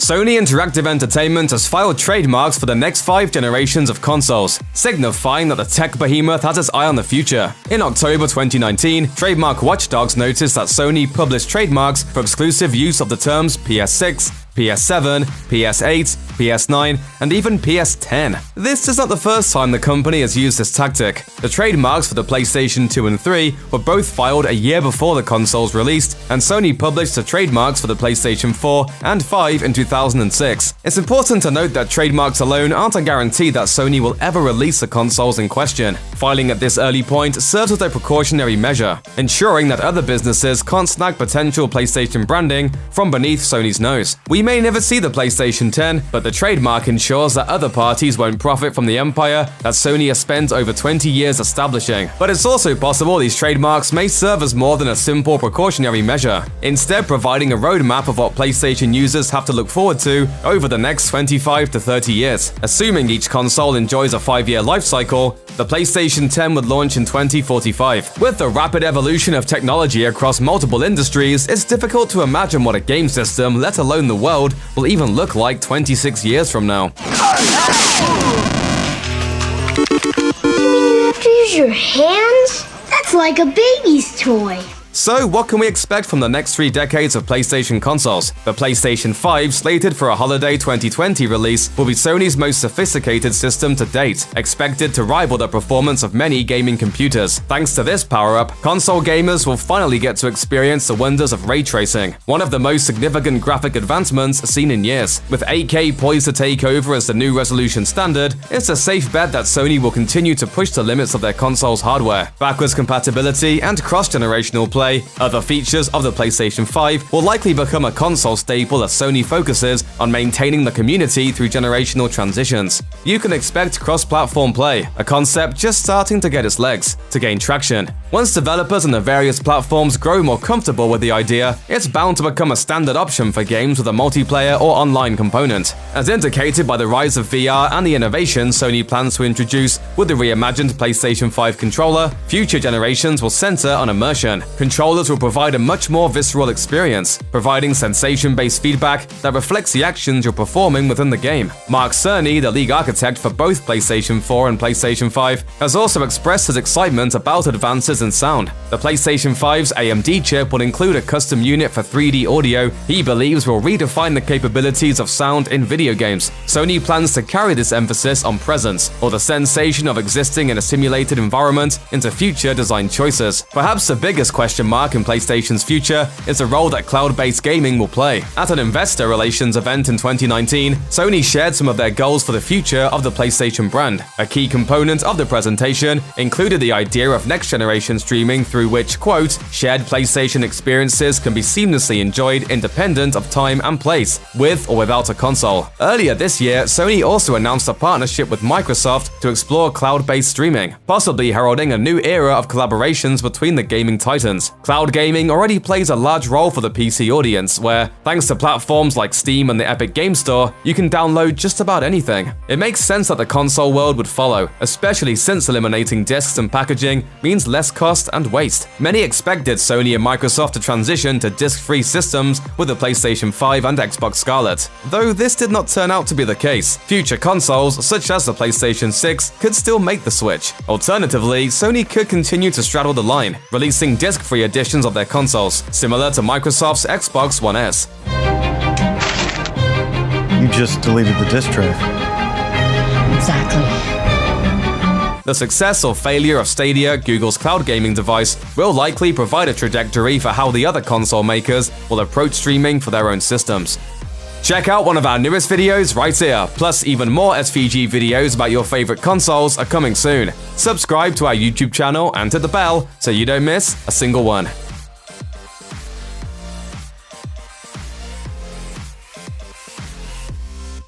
Sony Interactive Entertainment has filed trademarks for the next 5 generations of consoles, signifying that the tech behemoth has its eye on the future. In October 2019, trademark watchdogs noticed that Sony published trademarks for exclusive use of the terms PS6, PS7, PS8, PS9, and even PS10. This is not the first time the company has used this tactic. The trademarks for the PlayStation 2 and 3 were both filed a year before the consoles released, and Sony published the trademarks for the PlayStation 4 and 5 in 2006. It's important to note that trademarks alone aren't a guarantee that Sony will ever release the consoles in question. Filing at this early point serves as a precautionary measure, ensuring that other businesses can't snag potential PlayStation branding from beneath Sony's nose. We may never see the PlayStation 10, but the trademark ensures that other parties won't profit from the empire that Sony has spent over 20 years establishing. But it's also possible these trademarks may serve as more than a simple precautionary measure, instead providing a roadmap of what PlayStation users have to look forward to over the next 25 to 30 years. Assuming each console enjoys a 5-year life cycle, the PlayStation 10 would launch in 2045. With the rapid evolution of technology across multiple industries, it's difficult to imagine what a game system, let alone the world, will even look like 26 years from now. You mean you have to use your hands? That's like a baby's toy. So, what can we expect from the next 3 decades of PlayStation consoles? The PlayStation 5, slated for a holiday 2020 release, will be Sony's most sophisticated system to date, expected to rival the performance of many gaming computers. Thanks to this power-up, console gamers will finally get to experience the wonders of ray tracing, one of the most significant graphic advancements seen in years. With 8K poised to take over as the new resolution standard, it's a safe bet that Sony will continue to push the limits of their console's hardware. Backwards compatibility and cross-generational play, other features of the PlayStation 5, will likely become a console staple as Sony focuses on maintaining the community through generational transitions. You can expect cross-platform play, a concept just starting to get its legs, to gain traction. Once developers on the various platforms grow more comfortable with the idea, it's bound to become a standard option for games with a multiplayer or online component. As indicated by the rise of VR and the innovation Sony plans to introduce with the reimagined PlayStation 5 controller, future generations will center on immersion. Controllers will provide a much more visceral experience, providing sensation-based feedback that reflects the actions you're performing within the game. Mark Cerny, the lead architect for both PlayStation 4 and PlayStation 5, has also expressed his excitement about advances in sound. The PlayStation 5's AMD chip will include a custom unit for 3D audio he believes will redefine the capabilities of sound in video games. Sony plans to carry this emphasis on presence, or the sensation of existing in a simulated environment, into future design choices. Perhaps the biggest question mark in PlayStation's future is the role that cloud-based gaming will play. At an investor relations event in 2019, Sony shared some of their goals for the future of the PlayStation brand. A key component of the presentation included the idea of next-generation streaming through which, quote, shared PlayStation experiences can be seamlessly enjoyed independent of time and place, with or without a console. Earlier this year, Sony also announced a partnership with Microsoft to explore cloud-based streaming, possibly heralding a new era of collaborations between the gaming titans. Cloud gaming already plays a large role for the PC audience, where, thanks to platforms like Steam and the Epic Game Store, you can download just about anything. It makes sense that the console world would follow, especially since eliminating discs and packaging means less cost and waste. Many expected Sony and Microsoft to transition to disc-free systems with the PlayStation 5 and Xbox Scarlett, though this did not turn out to be the case. Future consoles, such as the PlayStation 6, could still make the switch. Alternatively, Sony could continue to straddle the line, releasing disc-free editions of their consoles, similar to Microsoft's Xbox One S. You just deleted the disk drive. Exactly. The success or failure of Stadia, Google's cloud gaming device, will likely provide a trajectory for how the other console makers will approach streaming for their own systems. Check out one of our newest videos right here, plus even more SVG videos about your favorite consoles are coming soon. Subscribe to our YouTube channel and hit the bell so you don't miss a single one.